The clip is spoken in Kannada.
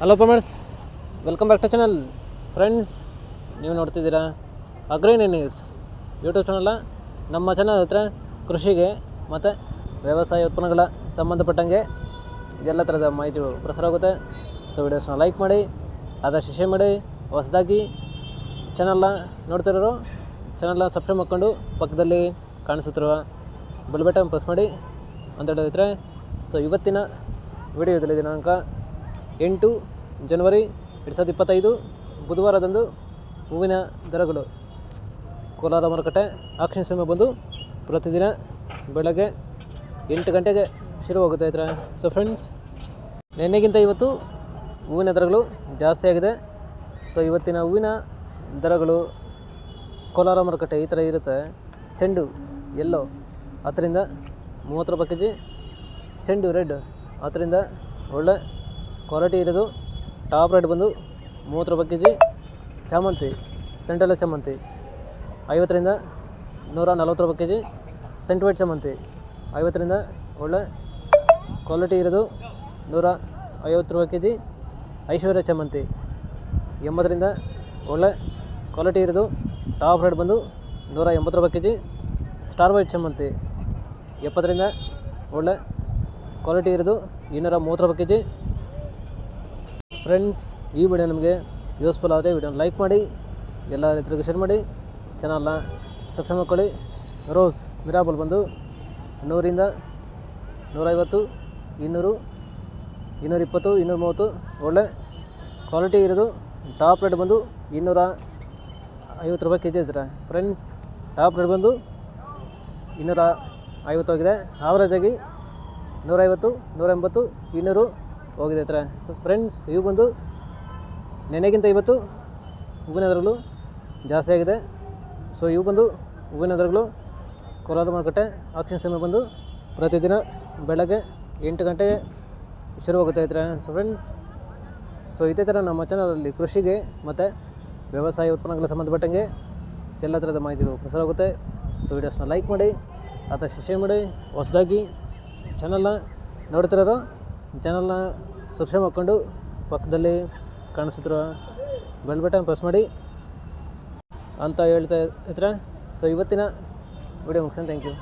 Hello farmers, welcome back to channel. Friends, ನೀವು ನೋಡ್ತಿದ್ದೀರಾ ಅಗ್ರಿನಿ ನ್ಯೂಸ್ ಯೂಟ್ಯೂಬ್ ಚಾನಲ್ಲ. ನಮ್ಮ ಚಾನಲ್ ಹತ್ರ ಕೃಷಿಗೆ ಮತ್ತು ವ್ಯವಸಾಯ ಉತ್ಪನ್ನಗಳ ಸಂಬಂಧಪಟ್ಟಂಗೆ ಎಲ್ಲ ಥರದ ಮಾಹಿತಿಗಳು ಪ್ರಸಾರ ಆಗುತ್ತೆ. ಸೊ ವಿಡಿಯೋಸ್ನ ಲೈಕ್ ಮಾಡಿ, ಆದಷ್ಟು ಶೇರ್ ಮಾಡಿ. ಹೊಸದಾಗಿ ಚಾನಲ್ನ ನೋಡ್ತಿರೋರು ಚಾನಲ್ನ ಸಬ್ಸ್ಕ್ರೈಬ್ ಮಾಡ್ಕೊಂಡು ಪಕ್ಕದಲ್ಲಿ ಕಾಣಿಸುತ್ತಿರುವ ಬೆಲ್ ಬಟನ್ ಪ್ರೆಸ್ ಮಾಡಿ ಅಂತ ಹೇಳಿದ್ರೆ. ಸೊ ಇವತ್ತಿನ ವಿಡಿಯೋದಲ್ಲಿ ದಿನಾಂಕ 8 ಜನವರಿ 2025 ಬುಧವಾರದಂದು ಹೂವಿನ ದರಗಳು ಕೋಲಾರ ಮಾರುಕಟ್ಟೆ ಆಕ್ಷನ್ ಸಮಯ ಬಂದು ಪ್ರತಿದಿನ ಬೆಳಗ್ಗೆ 8 ಗಂಟೆಗೆ ಶುರುವಾಗುತ್ತೆ ಇದ್ರೆ. ಸೊ ಫ್ರೆಂಡ್ಸ್, ನಿನ್ನೆಗಿಂತ ಇವತ್ತು ಹೂವಿನ ದರಗಳು ಜಾಸ್ತಿ ಆಗಿದೆ. ಸೊ ಇವತ್ತಿನ ಹೂವಿನ ದರಗಳು ಕೋಲಾರ ಮಾರುಕಟ್ಟೆ ಈ ಥರ ಇರುತ್ತೆ. ಚೆಂಡು ಎಲ್ಲೋ 10ರಿಂದ 30 ರೂಪಾಯಿ ಕೆಜಿ, ಚೆಂಡು ರೆಡ್ 10ರಿಂದ ಒಳ್ಳೆ ಕ್ವಾಲಿಟಿ ಇರೋದು ಟಾಪ್ ರೇಟ್ ಬಂದು 30 ರೂಪಾಯಿ ಕೆಜಿ. ಚಾಮಂತಿ ಸೆಂಟ್ರಲ್ ಚಾಮಂತಿ 50ರಿಂದ 140 ರೂಪಾಯಿ ಕೆಜಿ. ಸೆಂಟ್ ವೈಟ್ ಚಾಮಂತಿ 50ರಿಂದ ಒಳ್ಳೆ ಕ್ವಾಲಿಟಿ ಇರೋದು 150 ರೂಪಾಯಿ ಕೆಜಿ. ಐಶ್ವರ್ಯ ಚಾಮಂತಿ 80ರಿಂದ ಒಳ್ಳೆ ಕ್ವಾಲಿಟಿ ಇರೋದು ಟಾಪ್ ರೇಟ್ ಬಂದು 180 ರೂಪಾಯಿ ಕೆಜಿ. ಸ್ಟಾರ್ ವೈಟ್ ಚಾಮಂತಿ 70ರಿಂದ ಒಳ್ಳೆ ಕ್ವಾಲಿಟಿ ಇರೋದು 230 ರೂಪಾಯಿ ಕೆಜಿ. ಫ್ರೆಂಡ್ಸ್, ಈ ವಿಡಿಯೋ ನಮಗೆ ಯೂಸ್ಫುಲ್ ಆದರೆ ವಿಡಿಯೋನ ಲೈಕ್ ಮಾಡಿ, ಎಲ್ಲ ರೈತರಿಗೂ ಶೇರ್ ಮಾಡಿ, ಚಾನಲ್ನ ಸಬ್ಸ್ಕ್ರೈಬ್ ಮಾಡ್ಕೊಳ್ಳಿ. ರೋಸ್ ಮಿರಾಬಲ್ ಬಂದು 100ರಿಂದ 150, 200, 220, 230 ಒಳ್ಳೆ ಕ್ವಾಲಿಟಿ ಇರೋದು ಟಾಪ್ ರೇಟ್ ಬಂದು 250 ರೂಪಾಯಿ ಕೆಜಿ ಇದ್ರೆ. ಫ್ರೆಂಡ್ಸ್, ಟಾಪ್ ರೇಟ್ ಬಂದು 250 ಹೋಗಿದೆ. ಆವ್ರೇಜಾಗಿ 150, 180, 200 ಹೋಗಿದೆ ಹತ್ರ. ಸೊ ಫ್ರೆಂಡ್ಸ್, ಇವು ಬಂದು ನೆನೆಗಿಂತ ಇವತ್ತು ಹೂವಿನ ದರಗಳು ಜಾಸ್ತಿ ಆಗಿದೆ. ಸೊ ಇವು ಬಂದು ಹೂವಿನ ದರಗಳು ಕೋಲಾರ ಮಾರುಕಟ್ಟೆ ಆಕ್ಷನ್ ಸಮಯ ಬಂದು ಪ್ರತಿದಿನ ಬೆಳಗ್ಗೆ 8 ಗಂಟೆಗೆ ಶುರುವಾಗುತ್ತೆ ಇದ್ರೆ. ಸೊ ಫ್ರೆಂಡ್ಸ್, ಸೊ ಇದೇ ಥರ ನಮ್ಮ ಚಾನಲಲ್ಲಿ ಕೃಷಿಗೆ ಮತ್ತು ವ್ಯವಸಾಯ ಉತ್ಪನ್ನಗಳ ಸಂಬಂಧಪಟ್ಟಂಗೆ ಎಲ್ಲ ಥರದ ಮಾಹಿತಿಗಳು ಪ್ರಸಾರ ಆಗುತ್ತೆ. ಸೊ ವಿಡಿಯೋಸ್ನ ಲೈಕ್ ಮಾಡಿ, ಆದಷ್ಟು ಶೇರ್ ಮಾಡಿ. ಹೊಸದಾಗಿ ಚಾನಲ್ನ ನೋಡ್ತಿರೋರು ಚಾನಲ್ನ ಸಬ್ಸ್ಕ್ರೈಬ್ ಮಾಡ್ಕೊಂಡು ಪಕ್ಕದಲ್ಲಿ ಕಾಣಿಸುತ್ತಿರುವ ಬೆಲ್ ಬಟನ್ ಪ್ರೆಸ್ ಮಾಡಿ ಅಂತ ಹೇಳ್ತಾ ಇದ್ರೆ. ಸೊ ಇವತ್ತಿನ ವಿಡಿಯೋ ಮುಗಿಸ್ತೀನಿ. Thank you.